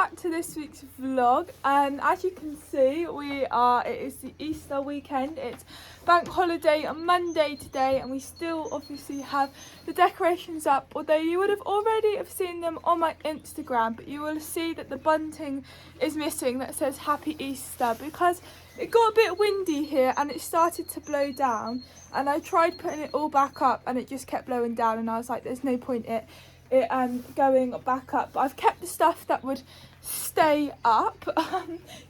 back to this week's vlog, and as you can see it is the Easter weekend. It's bank holiday on Monday today, and we still obviously have the decorations up, although you would have already have seen them on my Instagram, but you will see that the bunting is missing that says Happy Easter because it got a bit windy here and it started to blow down, and I tried putting it all back up and it just kept blowing down, and I was like, there's no point it going back up. But I've kept the stuff that would stay up.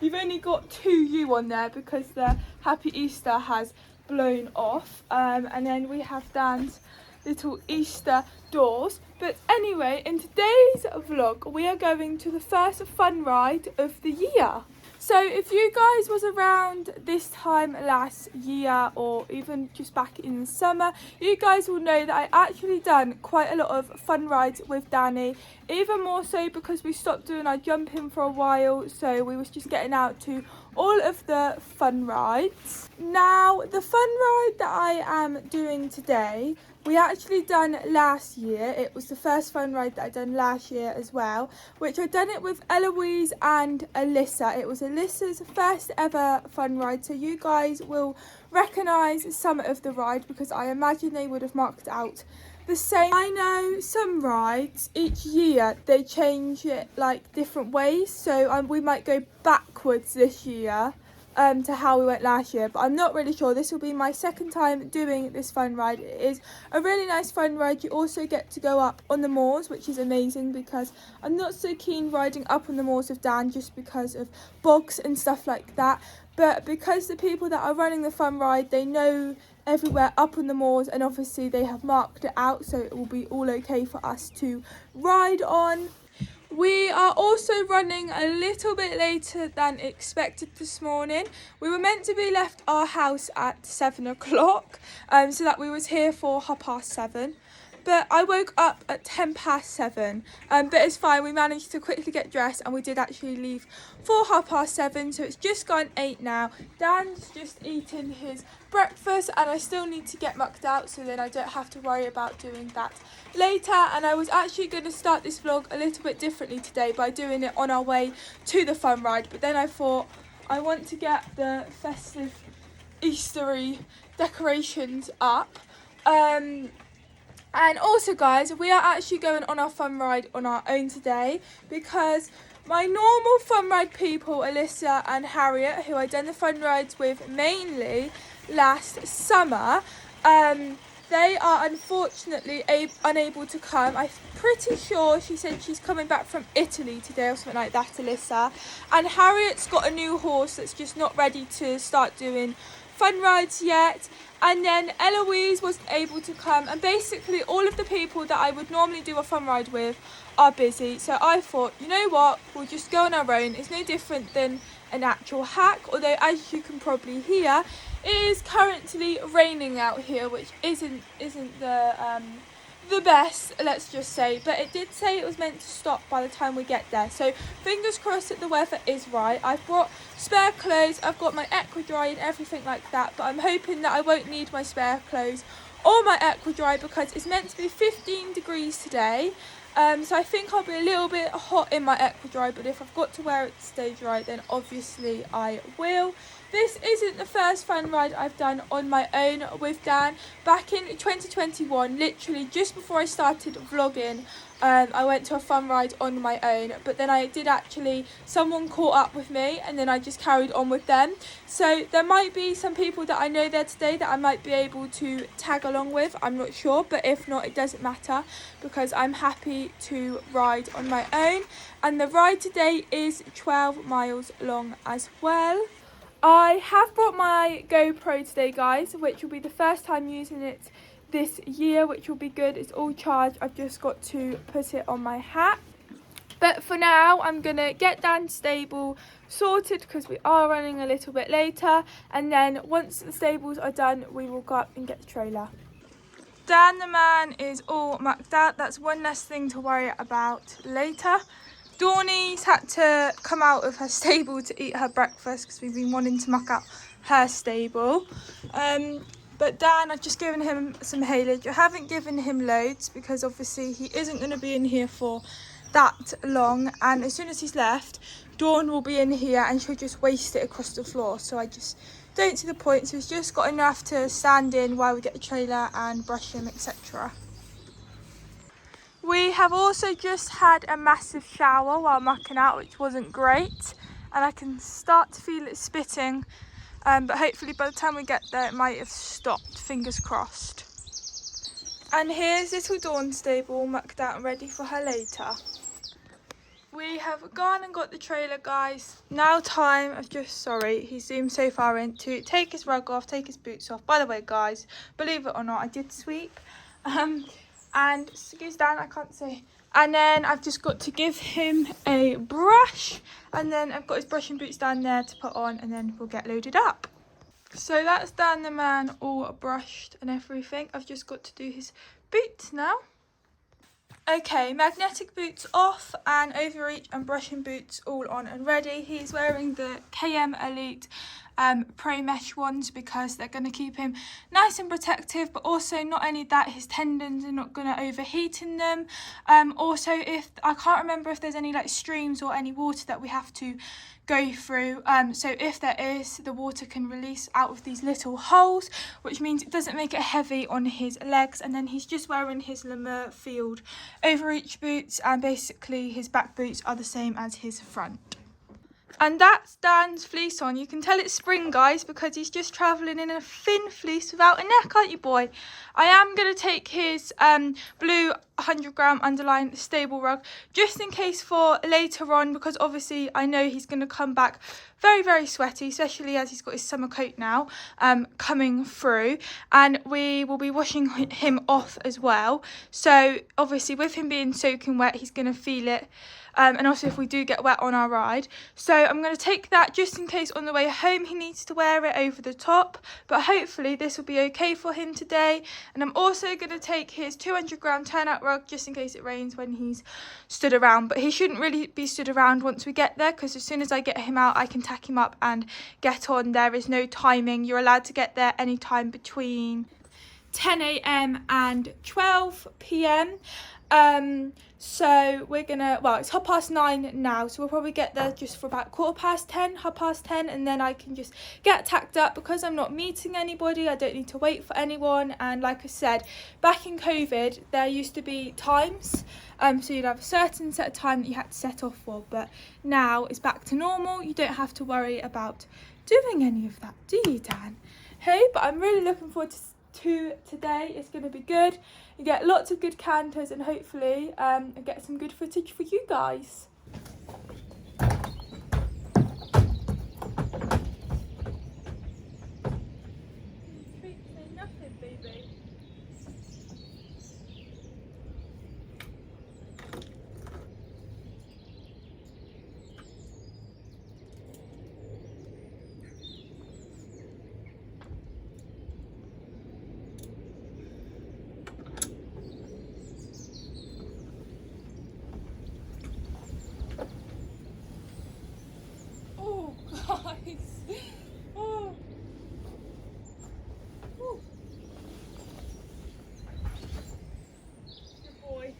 You've only got 2U on there because the Happy Easter has blown off, and then we have Dan's little Easter doors. But anyway, in today's vlog we are going to the first fun ride of the year. So if you guys was around this time last year, or even just back in the summer, you guys will know that I actually done quite a lot of fun rides with Danny, even more so because we stopped doing our jumping for a while, so we was just getting out to all of the fun rides. Now, the fun ride that I am doing today, we actually done last year. It was the first fun ride that I done last year as well, which I done it with Eloise and Alyssa. It was Alyssa's first ever fun ride, so you guys will recognise some of the ride because I imagine they would have marked out the same. I know some rides each year they change it like different ways, so we might go backwards this year to how we went last year, but I'm not really sure. This will be my second time doing this fun ride. It is a really nice fun ride. You also get to go up on the moors, which is amazing because I'm not so keen riding up on the moors with Dan just because of bogs and stuff like that, but because the people that are running the fun ride, they know everywhere up on the moors, and obviously they have marked it out, so it will be all okay for us to ride on. We are also running a little bit later than expected this morning. We were meant to be left our house at 7 o'clock, so that we was here for 7:30. But I woke up at 7:10, but it's fine. We managed to quickly get dressed and we did actually leave for 7:30, so it's just gone 8 now. Dan's just eaten his breakfast and I still need to get mucked out, so then I don't have to worry about doing that later. And I was actually going to start this vlog a little bit differently today by doing it on our way to the fun ride, but then I thought I want to get the festive Eastery decorations up. And also guys, we are actually going on our fun ride on our own today because my normal fun ride people, Alyssa and Harriet, who I done the fun rides with mainly last summer, they are unfortunately unable to come. I'm pretty sure she said she's coming back from Italy today or something like that, Alyssa. And Harriet's got a new horse that's just not ready to start doing fun rides yet, and then Eloise wasn't able to come, and basically all of the people that I would normally do a fun ride with are busy, so I thought, you know what, we'll just go on our own. It's no different than an actual hack, although as you can probably hear, it is currently raining out here, which isn't the best, let's just say, but it did say it was meant to stop by the time we get there, so fingers crossed that the weather is right. I've brought spare clothes, I've got my Equidry and everything like that, but I'm hoping that I won't need my spare clothes or my Equidry because it's meant to be 15 degrees today, so I think I'll be a little bit hot in my Equidry, but if I've got to wear it to stay dry, then obviously I will. This isn't the first fun ride I've done on my own with Dan. Back in 2021, literally just before I started vlogging, I went to a fun ride on my own, but then I did actually, someone caught up with me and then I just carried on with them. So there might be some people that I know there today that I might be able to tag along with, I'm not sure, but if not, it doesn't matter because I'm happy to ride on my own. And the ride today is 12 miles long as well. I have brought my GoPro today guys, which will be the first time using it this year, which will be good. It's all charged, I've just got to put it on my hat. But for now I'm going to get Dan's stable sorted because we are running a little bit later, and then once the stables are done we will go up and get the trailer. Dan the man is all mucked out, that's one less thing to worry about later. Dawny's had to come out of her stable to eat her breakfast because we've been wanting to muck out her stable. But Dan, I've just given him some haylage. I haven't given him loads because obviously he isn't going to be in here for that long, and as soon as he's left, Dawn will be in here and she'll just waste it across the floor. So I just don't see the point. So he's just got enough to stand in while we get the trailer and brush him, etc. We have also just had a massive shower while mucking out, which wasn't great, and I can start to feel it spitting, but hopefully by the time we get there it might have stopped, fingers crossed. And here's little Dawn's stable mucked out and ready for her later. We have gone and got the trailer, guys. Now time of just, sorry, he zoomed so far in, to take his rug off, take his boots off. By the way, guys, believe it or not, I did sweep. And excuse Dan, I can't see. And then I've just got to give him a brush, and then I've got his brushing boots down there to put on, and then we'll get loaded up. So that's Dan the man all brushed and everything. I've just got to do his boots now. Okay, magnetic boots off and overreach and brushing boots all on and ready. He's wearing the KM Elite Pro Mesh ones because they're going to keep him nice and protective, but also not only that, his tendons are not going to overheat in them. Also, if I can't remember if there's any like streams or any water that we have to go through, so if there is, the water can release out of these little holes, which means it doesn't make it heavy on his legs. And then he's just wearing his Lemur Field overreach boots, and basically his back boots are the same as his front. And that's Dan's fleece on. You can tell it's spring, guys, because he's just travelling in a thin fleece without a neck, aren't you, boy? I am going to take his blue 100-gram underline stable rug just in case for later on, because obviously I know he's going to come back very, very sweaty, especially as he's got his summer coat now coming through, and we will be washing him off as well. So obviously with him being soaking wet, he's going to feel it. And also if we do get wet on our ride. So I'm going to take that just in case on the way home he needs to wear it over the top. But hopefully this will be okay for him today. And I'm also going to take his 200-gram turnout rug just in case it rains when he's stood around. But he shouldn't really be stood around once we get there, because as soon as I get him out I can tack him up and get on. There is no timing. You're allowed to get there anytime between 10 AM and 12 PM. So we're gonna, well, it's 9:30 now, so we'll probably get there just for about 10:15, 10:30, and then I can just get tacked up because I'm not meeting anybody. I don't need to wait for anyone. And like I said, back in COVID there used to be times, so you'd have a certain set of time that you had to set off for, but now it's back to normal. You don't have to worry about doing any of that, do you, Dan? Hey, but I'm really looking forward to today. It's going to be good. You get lots of good canters, and hopefully I get some good footage for you guys. Treats ain't nothing, baby. Oh. Ooh. Good boy.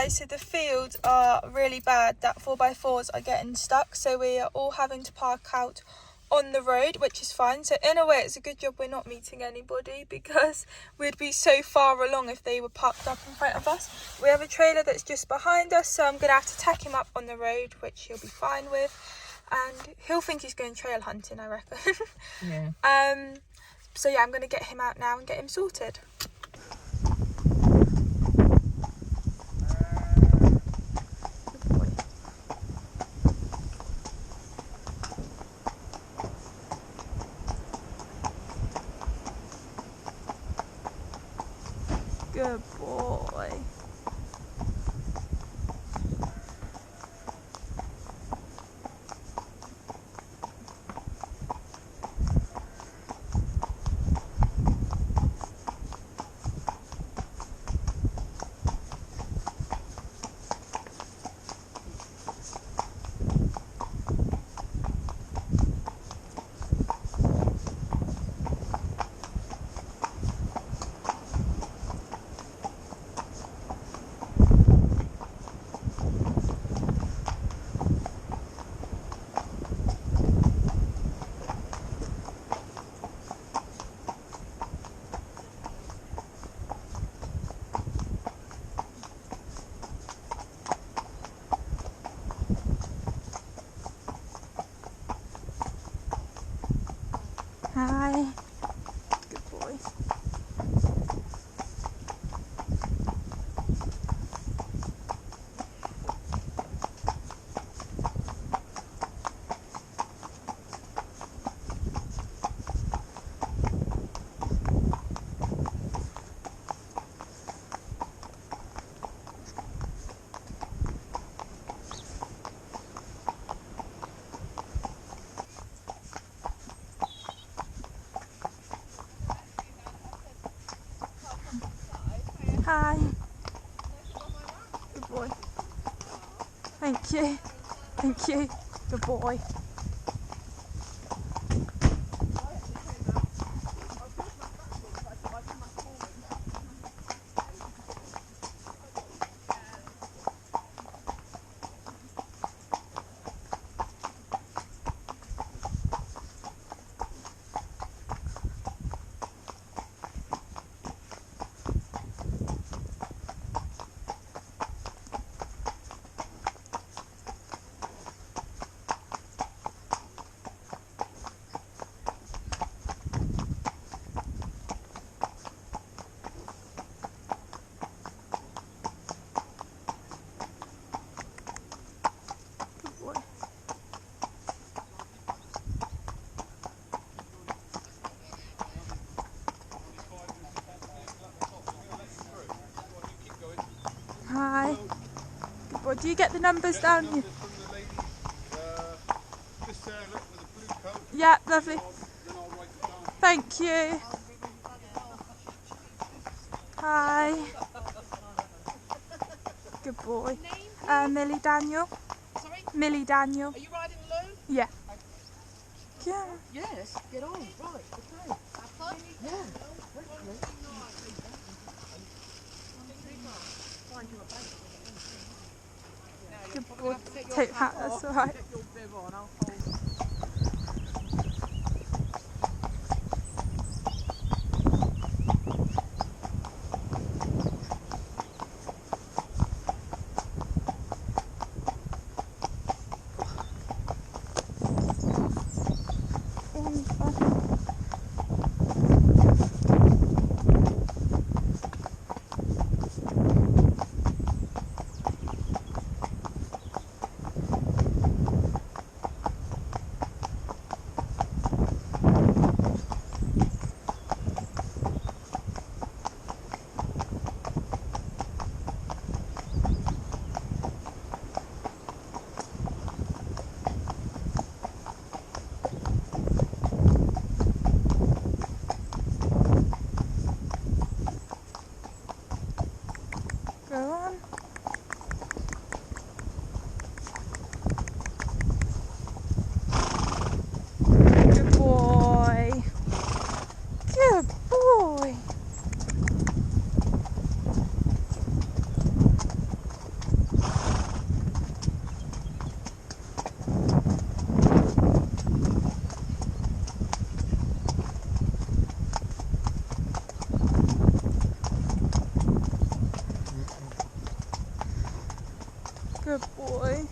guys, so the fields are really bad. That 4x4s are getting stuck, so we are all having to park out on the road, which is fine. So in a way it's a good job we're not meeting anybody, because we'd be so far along if they were parked up in front of us. We have a trailer that's just behind us, so I'm gonna have to tack him up on the road, which he'll be fine with, and he'll think he's going trail hunting, I reckon. Yeah. So yeah, I'm gonna get him out now and get him sorted. Good boy. Hi. Good boy. Hi. Good boy. Thank you. Thank you. Good boy. Hi. Good boy. Do you get the numbers down here? Yeah, lovely. Thank you. Hi. Good boy. Millie Daniel. Sorry? Millie Daniel. Are you riding alone? Yeah. Yeah. Yes, get on. Right, okay. Yeah. Hopefully. Good boy. Take that, that's alright. Get your bib on, I'll hold. Good boy.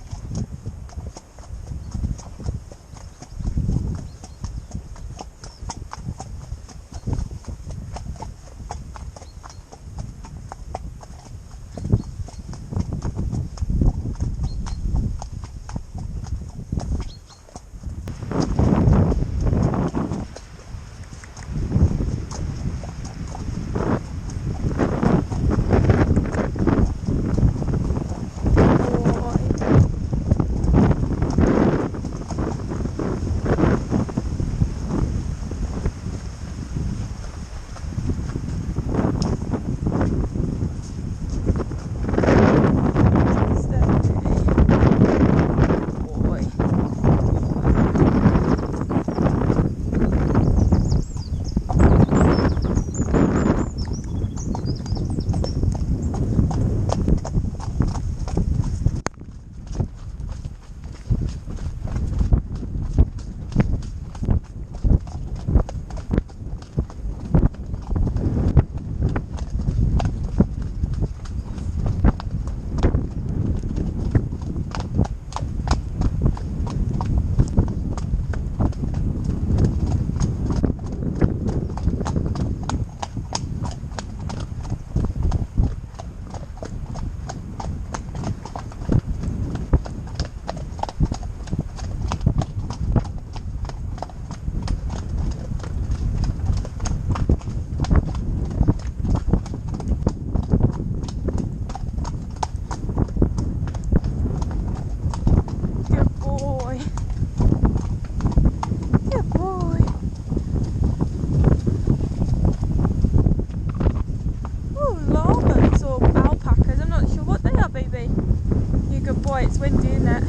It's windy, isn't it?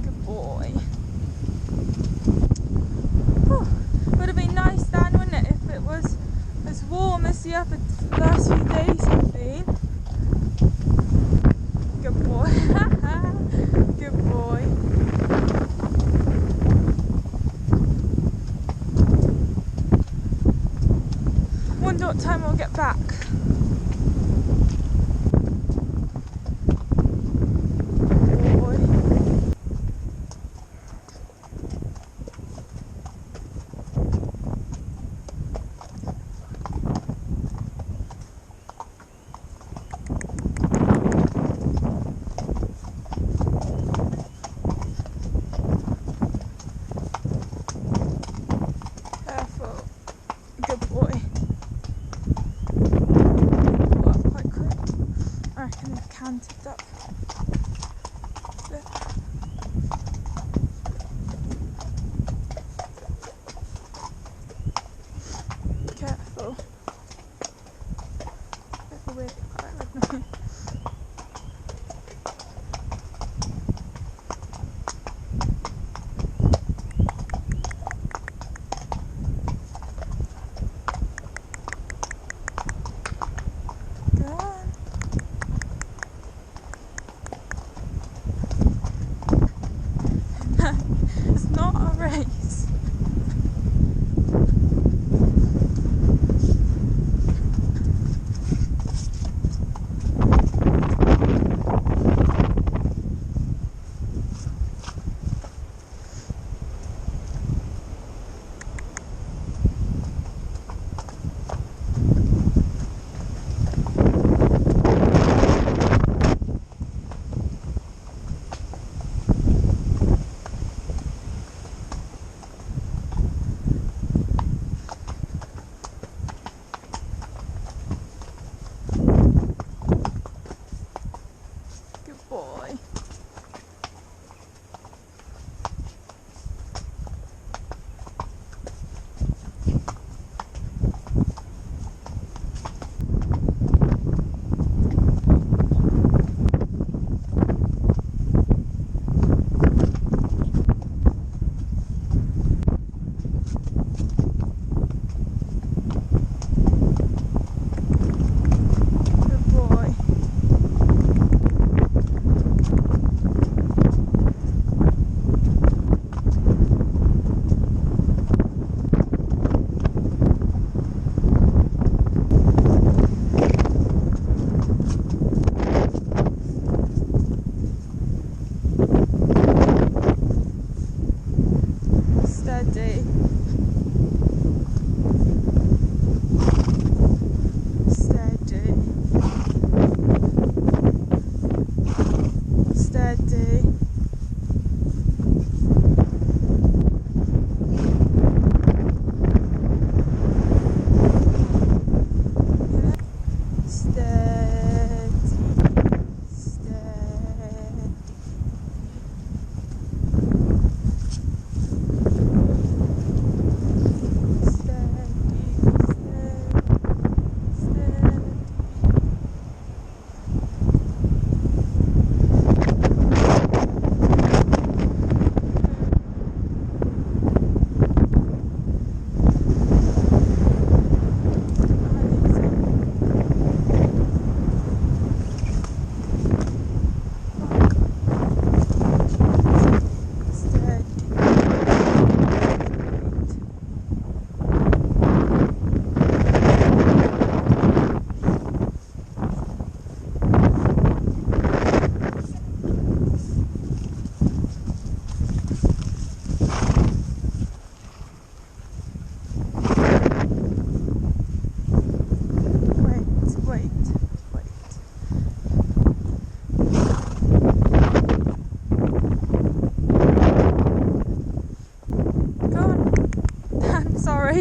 Good boy. Whew. Would have been nice, Dan, wouldn't it, if it was as warm as the last few days have been. Good boy. Good boy. Wonder what time we'll get back. Careful. Good boy.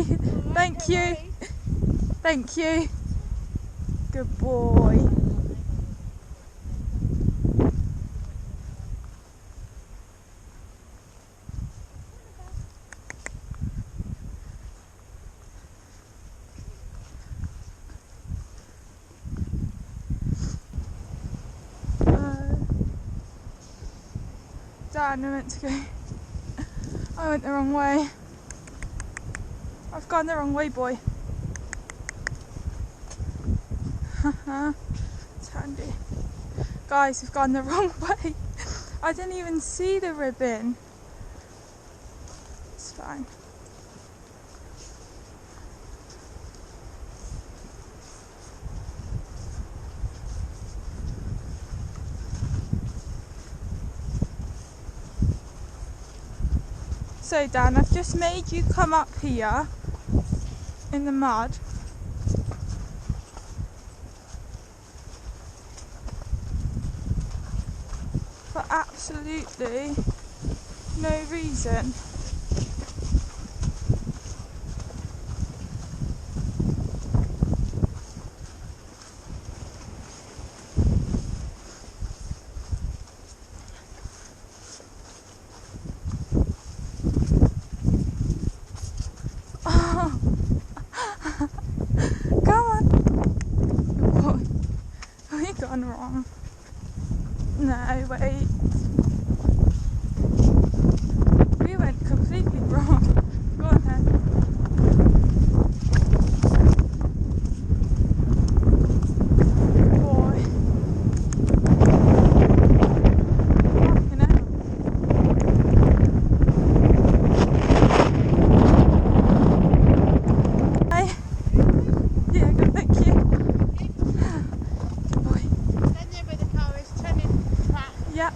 boy. Thank you. Thank you. Good boy. Dan, I meant to go. I went the wrong way. I've gone the wrong way, boy. Haha, it's handy. Guys, we've gone the wrong way. I didn't even see the ribbon. It's fine. So Dan, I've just made you come up here in the mud. For absolutely no reason. Gone wrong. No, wait. We went completely wrong. Go on then. Good boy. Fucking hell. Hey. Yeah, good, thank you. Yeah.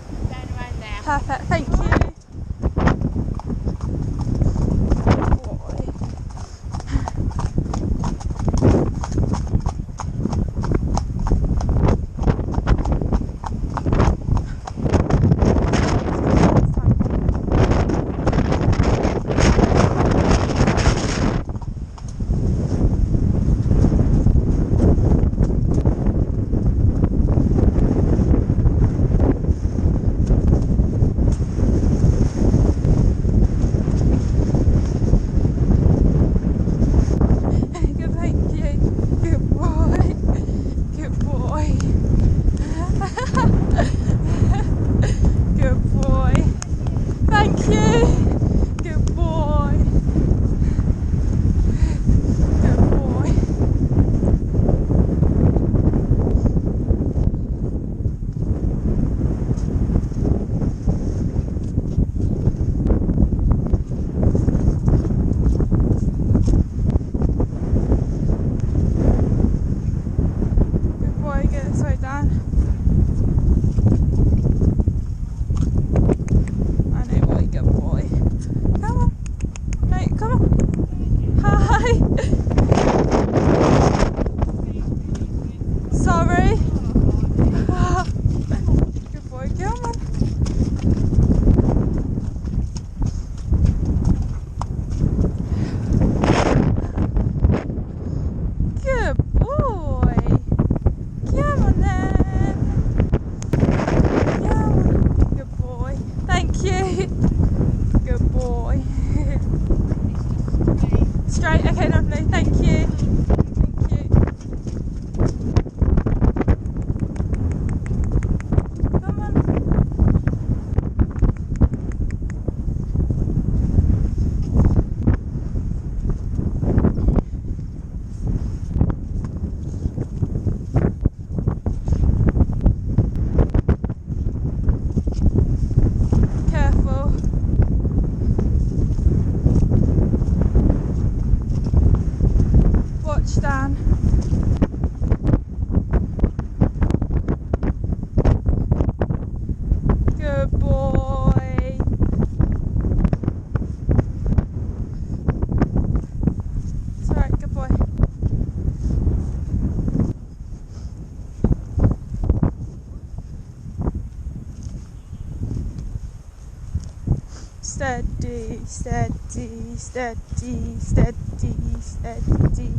steady, steady, steady, steady.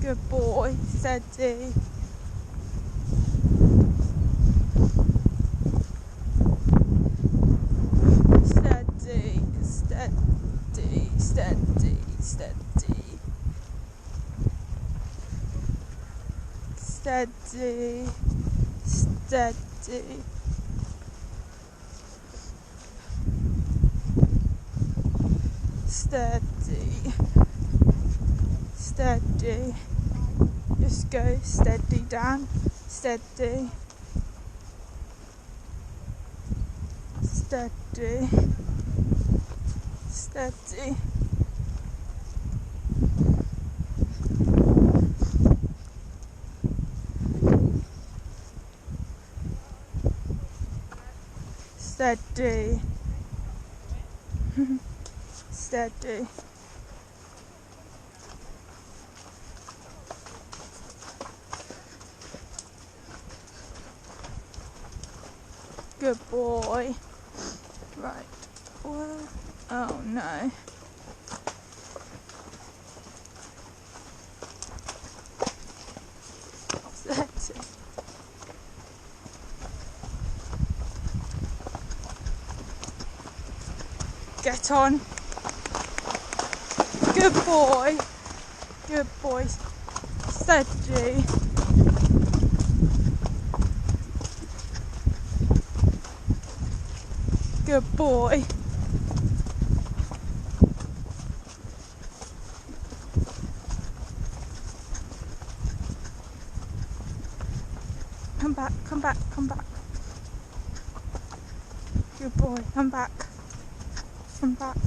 Good boy, steady. Steady, steady, steady, steady. Steady, steady. Steady, steady. Just go steady, Dan. Steady. Steady. Steady. Steady. Steady. Good boy. Right. Well, oh no. Steady. Get on. Good boy. Good boy. Steady. Good boy. Come back, come back, come back. Good boy, come back. Come back.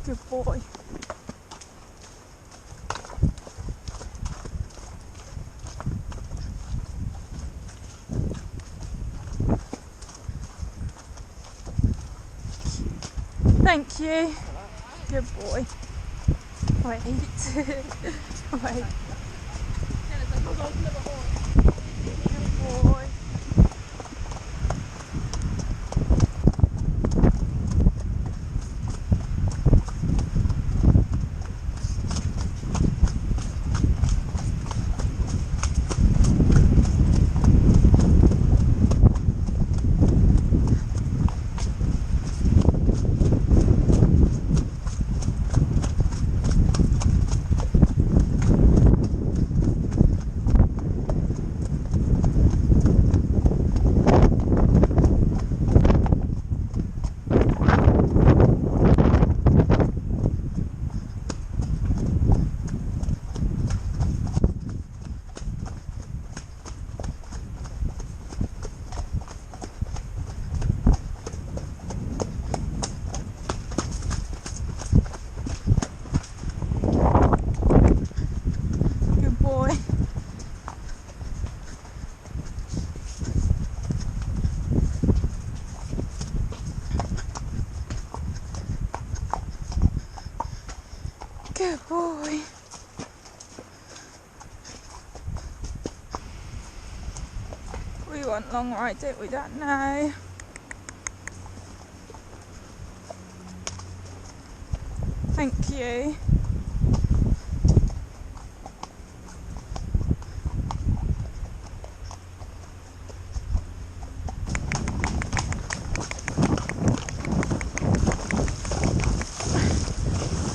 Good boy. Thank you. Good boy. Wait. Wait. Good boy. Good boy. We want long ride, don't we, Dad? No. Thank you.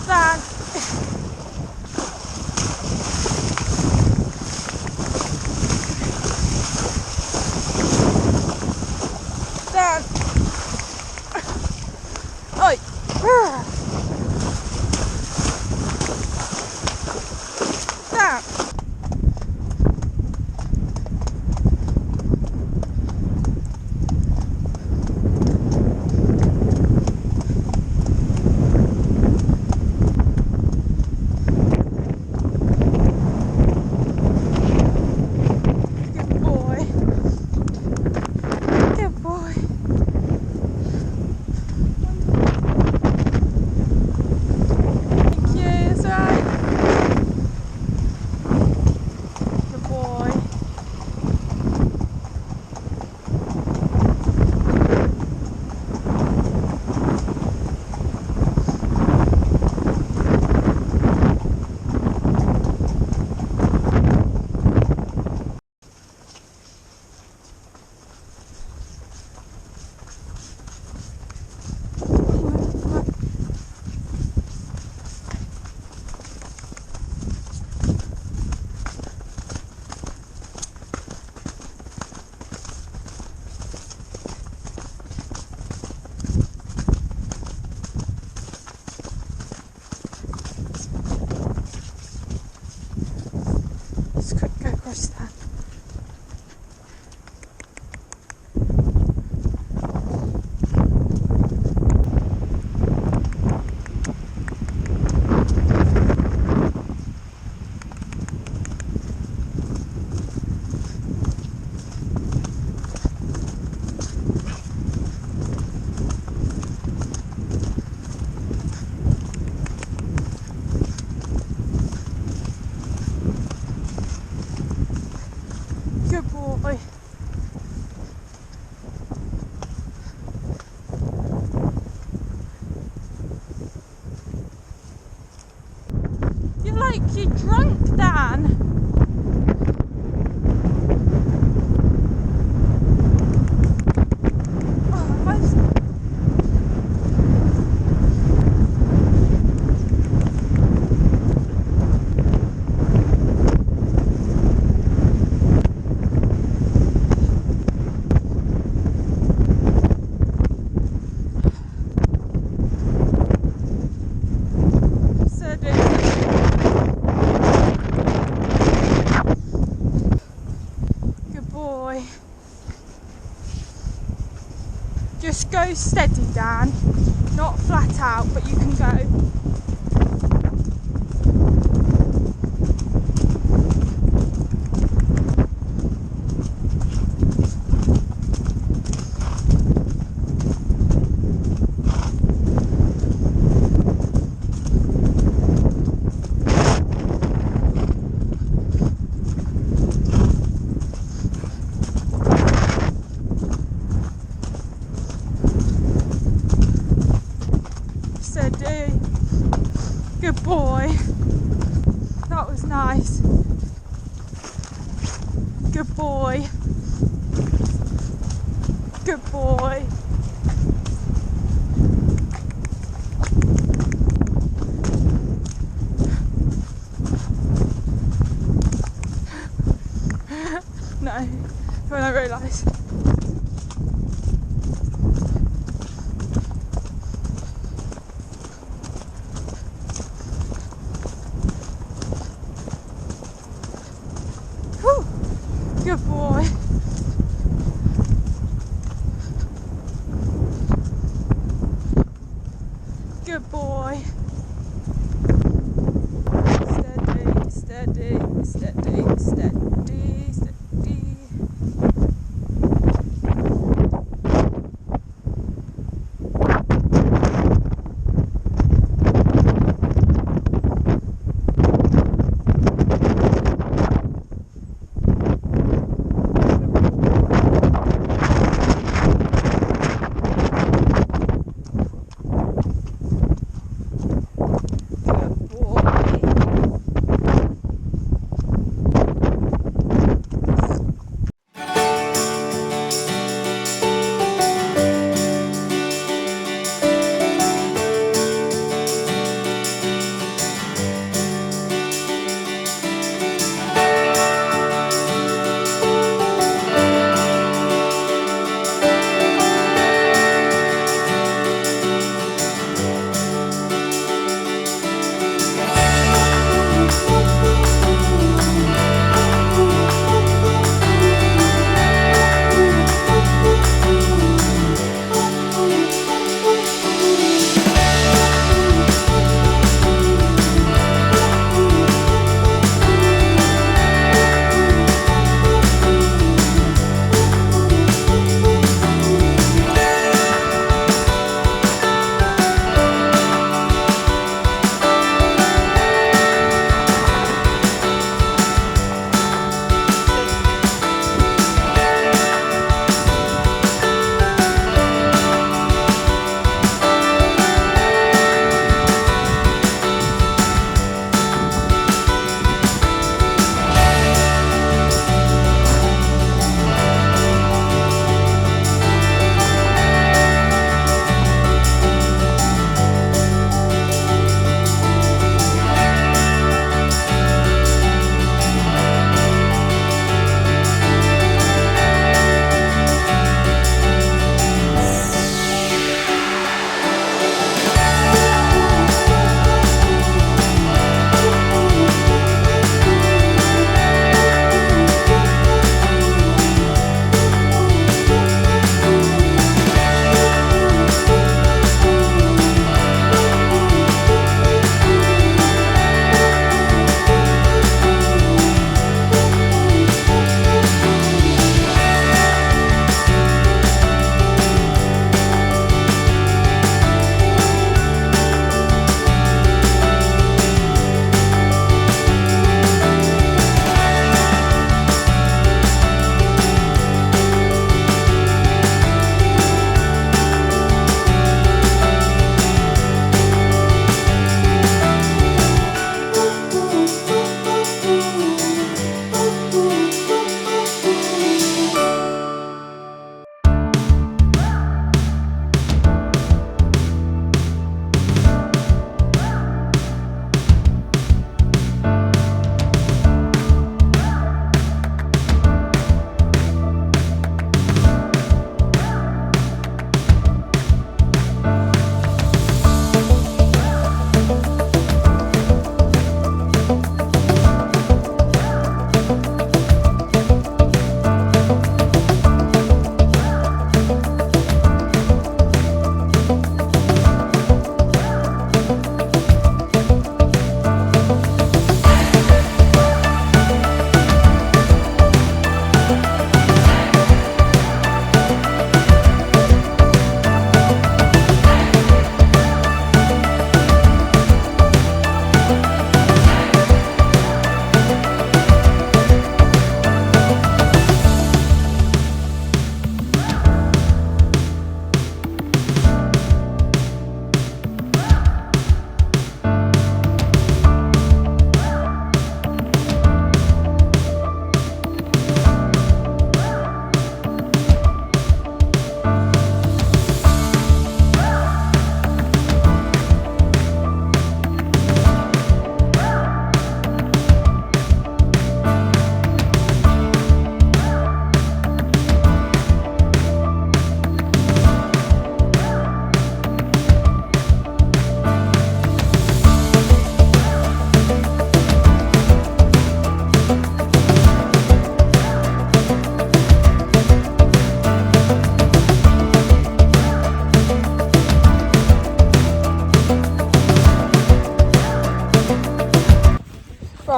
Dad. Dad. Oi. like you're drunk, Dan. Just go steady, Dan. Not flat out, but you can go. Steady. Good boy. That was nice. Good boy. Good boy. No, when I realise. Good boy. Good boy. Steady, steady, steady, steady, steady.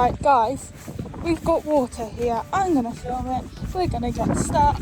Right, guys, we've got water here. I'm going to film it. We're going to get stuck.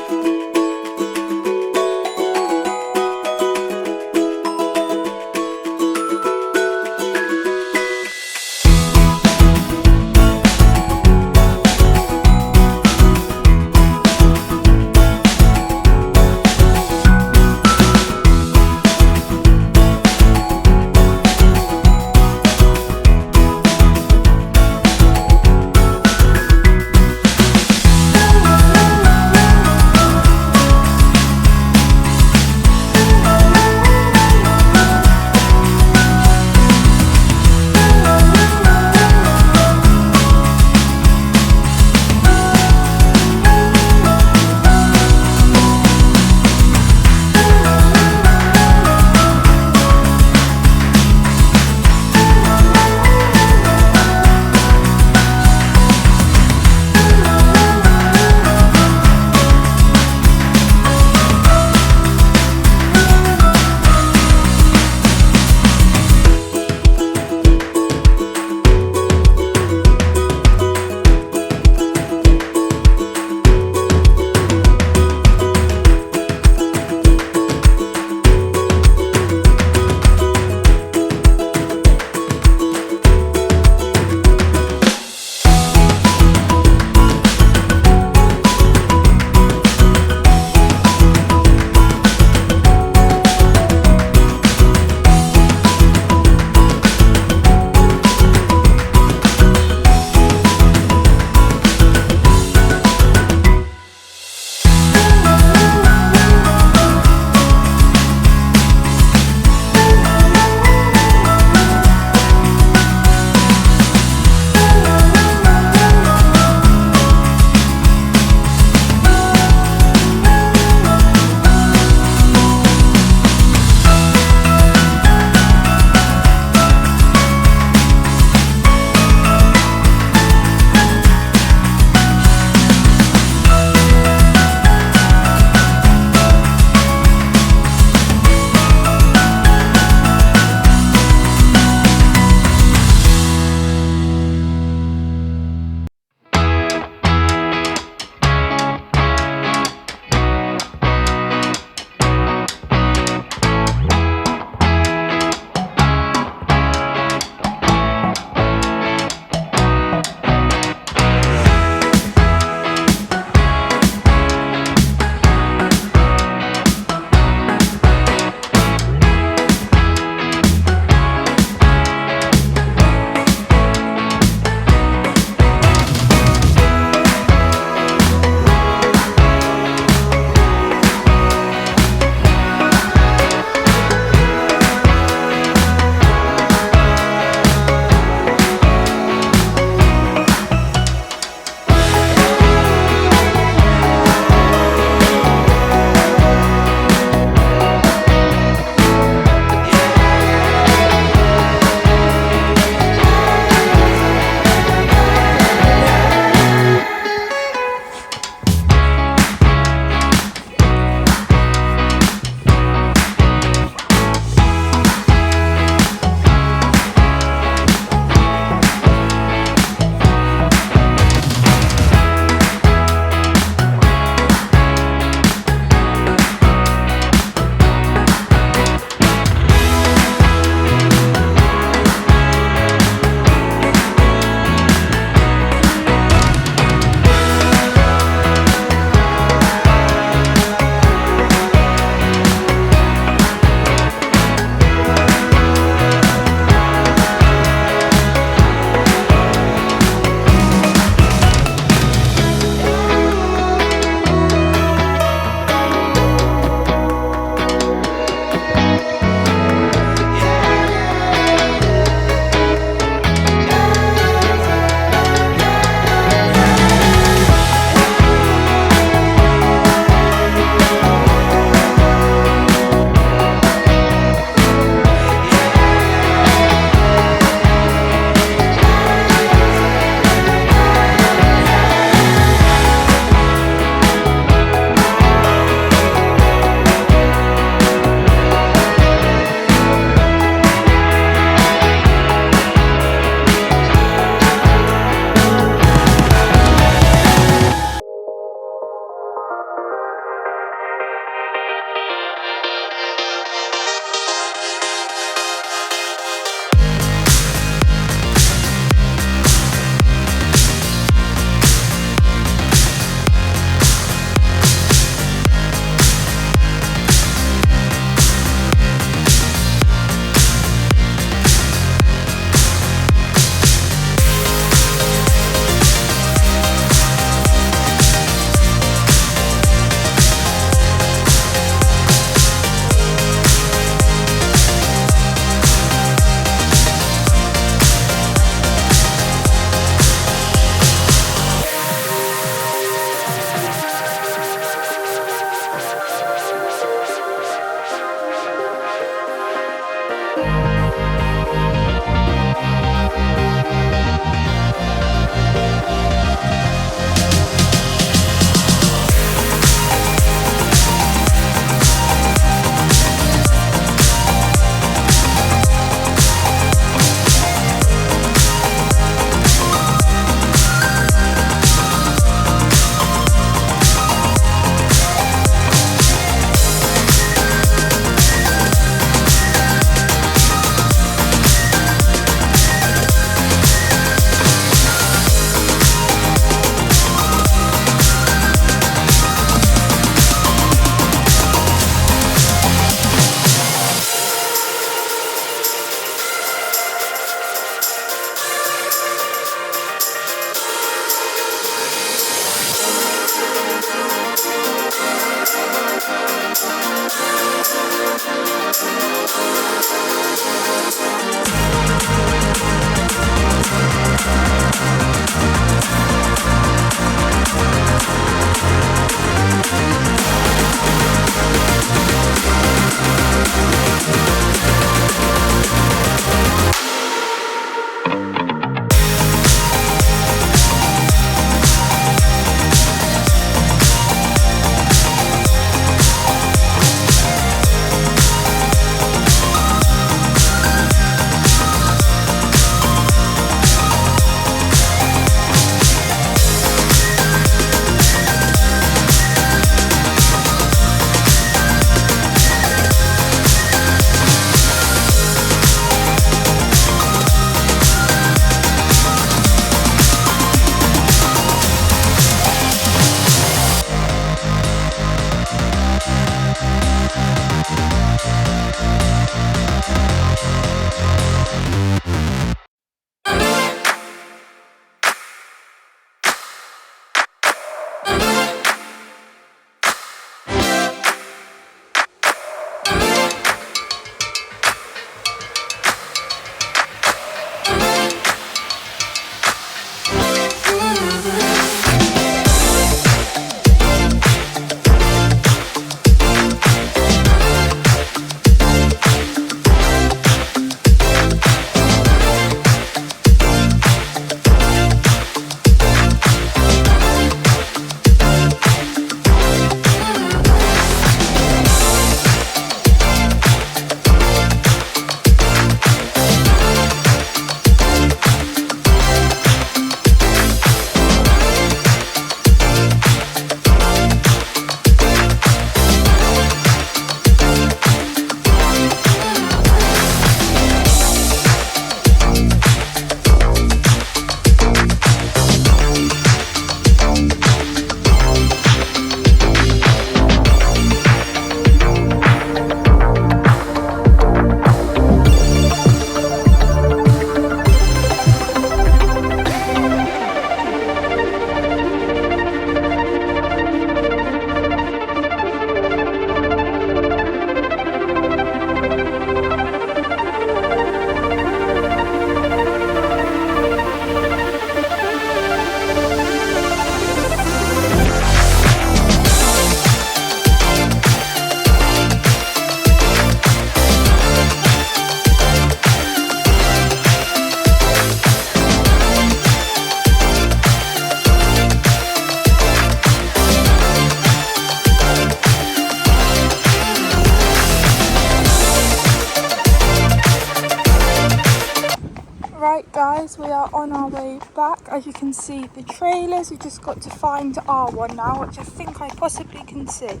Right guys, we are on our way back. As you can see, the trailers, we just got to find our one now, which I think I possibly can see.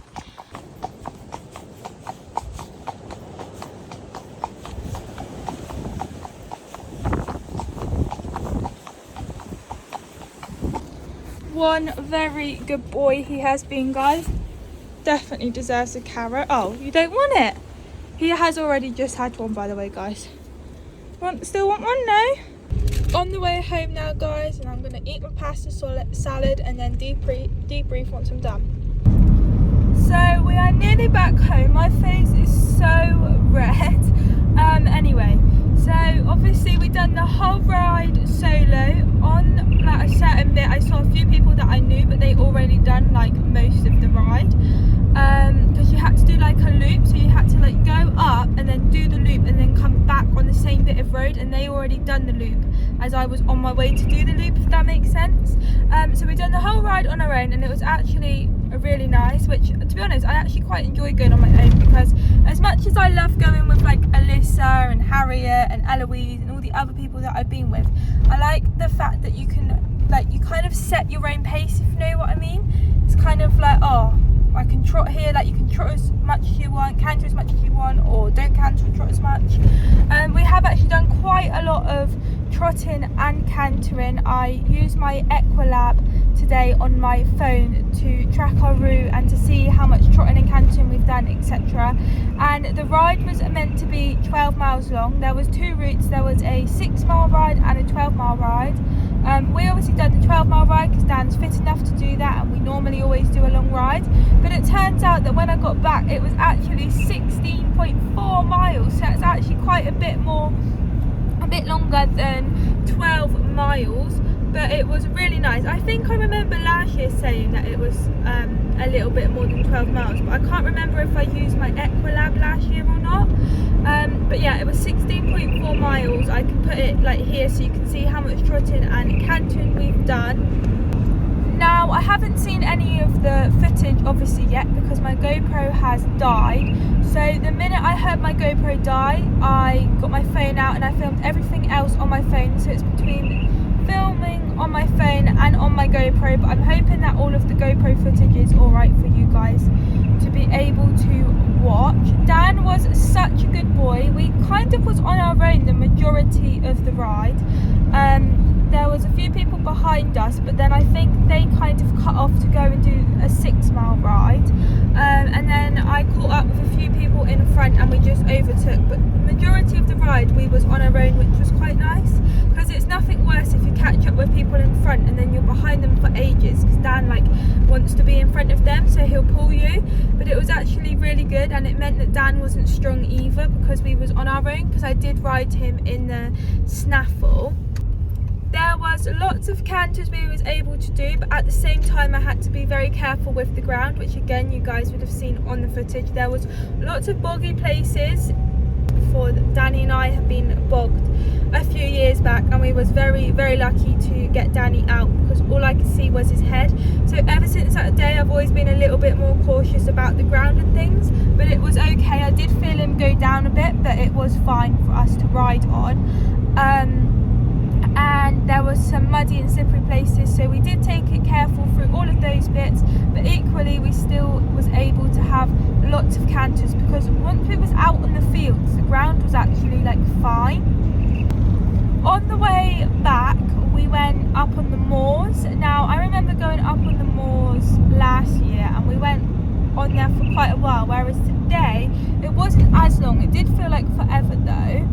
One very good boy he has been, guys. Definitely deserves a carrot. Oh, you don't want it? He has already just had one, by the way, guys. Still want one? No? On the way home now, guys, and I'm going to eat my pasta salad and then debrief once I'm done. So we are nearly back home. My face is so red. Anyway, so obviously we done the whole ride solo. On like a certain bit, I saw a few people that I knew, but they already done like most of the ride. Because you had to do like a loop, so you had to like go up and then do the loop and then come back on the same bit of road, and they already done the loop as I was on my way to do the loop, if that makes sense. So we done the whole ride on our own, and it was actually really nice, which to be honest I actually quite enjoy going on my own, because as much as I love going with like Alyssa and Harriet and Eloise and all the other people that I've been with, I like the fact that you can like, you kind of set your own pace, if you know what I mean. It's kind of like, oh, I can trot here, like you can trot as much as you want, canter as much as you want, or don't canter or trot as much. We have actually done quite a lot of trotting and cantering. I used my Equalab today on my phone to track our route and to see how much trotting and cantering we've done, etc. And the ride was meant to be 12 miles long. There was two routes. There was a 6-mile ride and a 12-mile ride. We obviously done the 12-mile ride because Dan's fit enough to do that, and we normally always do a long ride. But it turns out that got back, it was actually 16.4 miles, so it's actually quite a bit longer than 12 miles, but it was really nice. I think I remember last year saying that it was a little bit more than 12 miles, but I can't remember if I used my Equalab last year or not. But yeah, it was 16.4 miles. I can put it like here so you can see how much trotting and cantering we've done. Now, I haven't seen any of the footage obviously yet because my GoPro has died. So the minute I heard my GoPro die, I got my phone out and I filmed everything else on my phone. So it's between filming on my phone and on my GoPro, but I'm hoping that all of the GoPro footage is alright for you guys to be able to watch. Dan was such a good boy. We kind of was on our own the majority of the ride. There was a few people behind us, but then I think they kind of cut off to go and do a 6-mile ride, and then I caught up with a few people in front and we just overtook, but the majority of the ride we was on our own, which was quite nice, because it's nothing worse if you catch up with people in front and then you're behind them for ages, because Dan like wants to be in front of them, so he'll pull you. But it was actually really good, and it meant that Dan wasn't strong either because we was on our own, because I did ride him in the snaffle. There was lots of canters we was able to do, but at the same time I had to be very careful with the ground, which again you guys would have seen on the footage. There was lots of boggy places. Before, Danny and I have been bogged a few years back, and we was very lucky to get Danny out because all I could see was his head. So ever since that day I've always been a little bit more cautious about the ground and things, but it was okay. I did feel him go down a bit, but it was fine for us to ride on. And there was some muddy and slippery places, so we did take it careful through all of those bits, but equally we still was able to have lots of canters, because once we was out on the fields the ground was actually like fine. On the way back we went up on the moors. Now I remember going up on the moors last year and we went on there for quite a while, whereas today it wasn't as long. It did feel like forever though.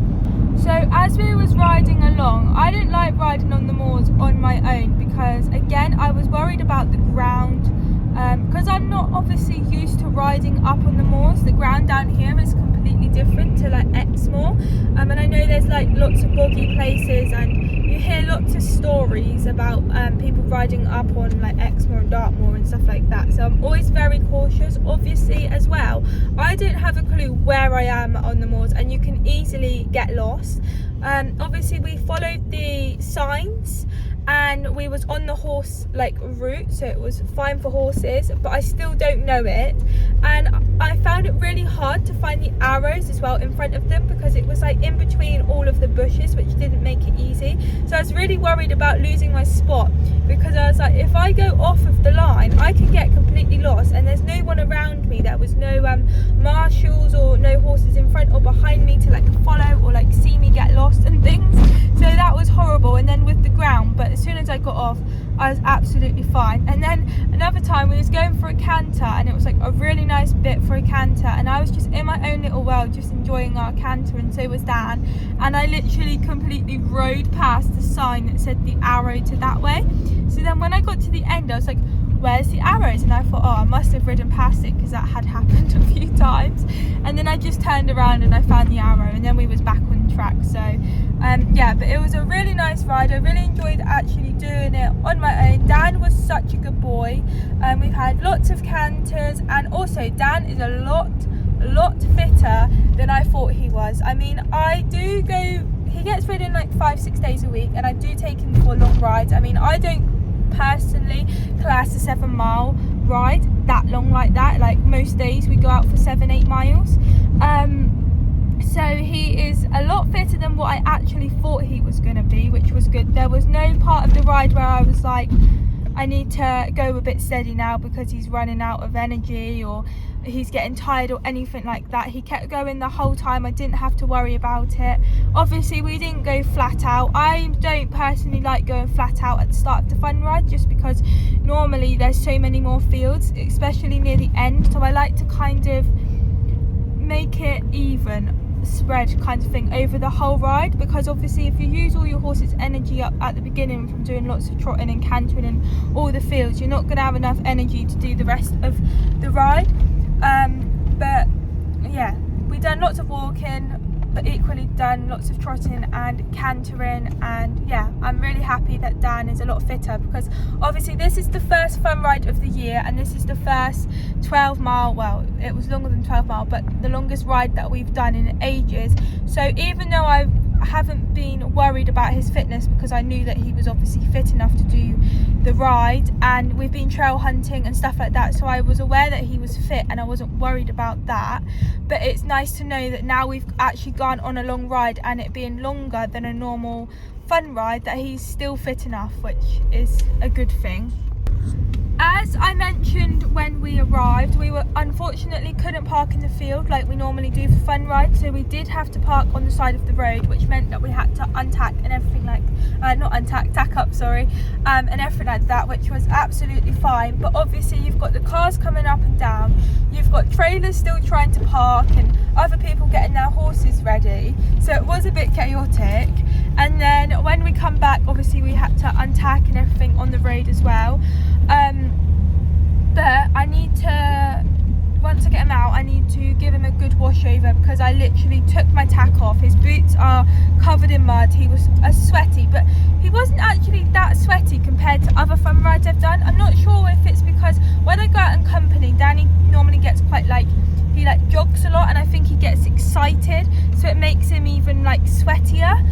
So as we was riding along, I didn't like riding on the moors on my own because again I was worried about the ground, because I'm not obviously used to riding up on the moors. The ground down here is completely different to like Exmoor, and I know there's like lots of boggy places, and you hear lots of stories about people riding up on like Exmoor and Dartmoor and stuff like that, so I'm always very cautious. Obviously as well, I don't have a clue where I am on the moors and you can easily get lost. Obviously we followed the signs and we was on the horse like route, so it was fine for horses, but I still don't know it, and I found it really hard to find the arrows as well in front of them because it was like in between all of the bushes, which didn't make it easy. So I was really worried about losing my spot, because I was like, if I go off of the line I can get completely lost, and there's no one around me. There was no marshals or no horses in front or behind me to like follow or like see me get lost and things, so that was horrible. And then with the ground, but as soon as I got off I was absolutely fine. And then another time we was going for a canter, and it was like a really nice bit for a canter, and I was just in my own little world just enjoying our canter, and so was Dan, and I literally completely rode past the sign that said the arrow to that way. So then when I got to the end I was like, where's the arrows? And I thought, oh, I must have ridden past it because that had happened a few times. And then I just turned around and I found the arrow, and then we was back on track. So yeah, but it was a really nice ride. I really enjoyed actually doing it on my own. Dan was such a good boy. We've had lots of canters, and also Dan is a lot fitter than I thought he was. I mean, he gets ridden like 5-6 days a week, and I do take him for long rides. I mean, I don't personally class a 7-mile ride that long like that. Like most days we go out for 7-8 miles. So he is a lot fitter than what I actually thought he was going to be, which was good. There was no part of the ride where I was like, I need to go a bit steady now because he's running out of energy or he's getting tired or anything like that. He kept going the whole time. I didn't have to worry about it. Obviously we didn't go flat out. I don't personally like going flat out at the start of the fun ride, just because normally there's so many more fields, especially near the end, so I like to kind of make it even spread kind of thing over the whole ride, because obviously if you use all your horse's energy up at the beginning from doing lots of trotting and cantering and all the fields, you're not going to have enough energy to do the rest of the ride. But yeah, we done lots of walking, but equally done lots of trotting and cantering, and yeah, I'm really happy that Dan is a lot fitter, because obviously this is the first fun ride of the year, and this is the first 12 mile, well, it was longer than 12 mile, but the longest ride that we've done in ages. So even though I haven't been worried about his fitness, because I knew that he was obviously fit enough to do the ride, and we've been trail hunting and stuff like that, so I was aware that he was fit and I wasn't worried about that. But it's nice to know that now we've actually gone on a long ride, and it being longer than a normal fun ride, that he's still fit enough, which is a good thing. As I mentioned when we arrived, we unfortunately couldn't park in the field like we normally do for fun rides, so we did have to park on the side of the road, which meant that we had to untack and everything like, tack up, sorry, and everything like that, which was absolutely fine. But obviously you've got the cars coming up and down, you've got trailers still trying to park, and other people getting their horses ready, so it was a bit chaotic. And then when we come back, obviously we had to untack and everything on the road as well. But I need to, once I get him out, I need to give him a good wash over, because I literally took my tack off. His boots are covered in mud. He was sweaty, but he wasn't actually that sweaty compared to other fun rides I've done. I'm not sure if it's because when I go out in company, Danny normally gets quite he jogs a lot, and I think he gets excited, so it makes him even sweatier.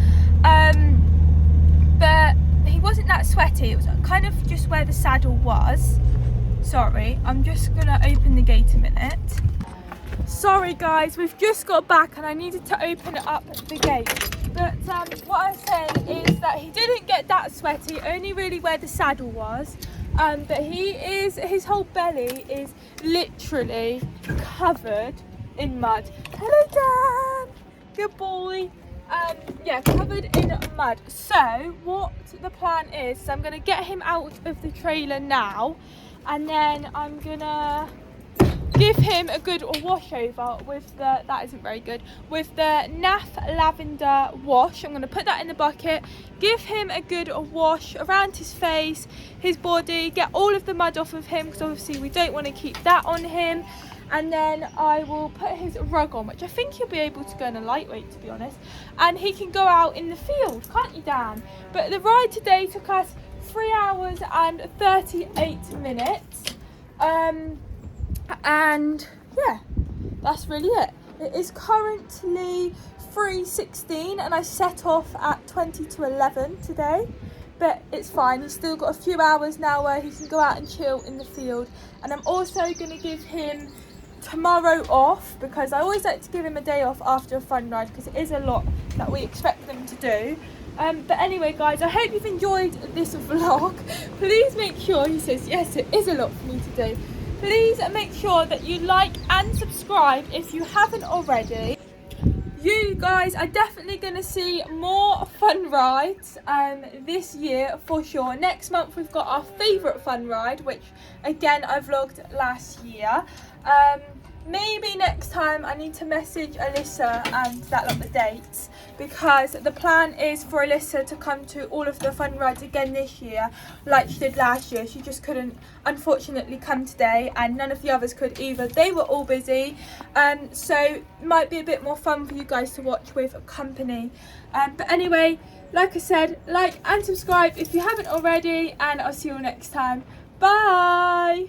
But he wasn't that sweaty. It was kind of just where the saddle was. Sorry, I'm just gonna open the gate a minute. Sorry guys, we've just got back and I needed to open up the gate. But what I'm saying is that he didn't get that sweaty, only really where the saddle was. But his whole belly is literally covered in mud. Hello Dan, good boy. Yeah, covered in mud. So what the plan is I'm gonna get him out of the trailer now, and then I'm gonna give him a good wash over with the, that isn't very good, with the NAF lavender wash. I'm gonna put that in the bucket, give him a good wash around his face, his body, get all of the mud off of him, because obviously we don't want to keep that on him. And then I will put his rug on, which I think he'll be able to go in a lightweight, to be honest, and he can go out in the field, can't you Dan? But the ride today took us 3 hours and 38 minutes, and yeah, that's really it. It is currently 3:16 and I set off at 20 to 11 today, but it's fine. He's still got a few hours now where he can go out and chill in the field. And I'm also going to give him tomorrow off, because I always like to give him a day off after a fun ride, because it is a lot that we expect them to do. But anyway guys, I hope you've enjoyed this vlog. Please make sure, he says yes, it is a lot for me to do. Please make sure that you like and subscribe if you haven't already. You guys are definitely going to see more fun rides this year for sure. Next month we've got our favourite fun ride, which again I vlogged last year. Maybe next time I need to message Alyssa and that lot the dates, because the plan is for Alyssa to come to all of the fun rides again this year like she did last year. She just couldn't unfortunately come today, and none of the others could either. They were all busy, so it might be a bit more fun for you guys to watch with company. But anyway, like I said, like and subscribe if you haven't already, and I'll see you all next time. Bye.